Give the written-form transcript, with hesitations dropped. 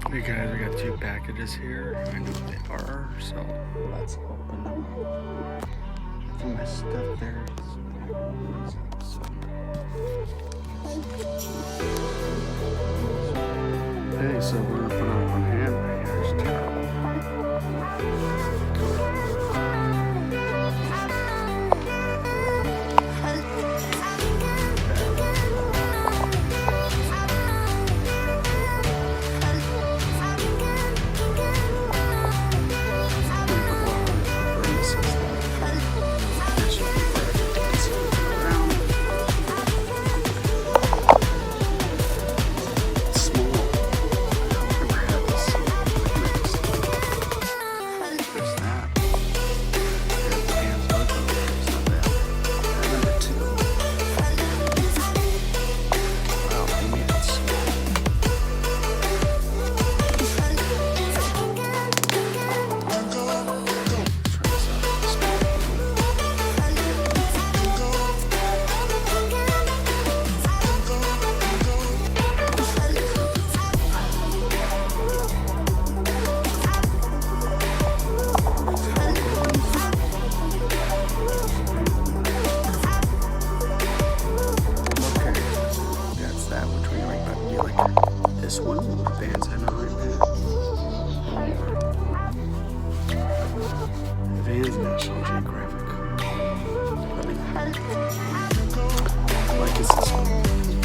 Hey guys, we got two packages here. I know what they are, so let's open them up. I think my stuff there is. Okay, so we're gonna put on one hand right here. It's terrible. This one, the band's Anaheim band. The band's National Geographic. I like this one.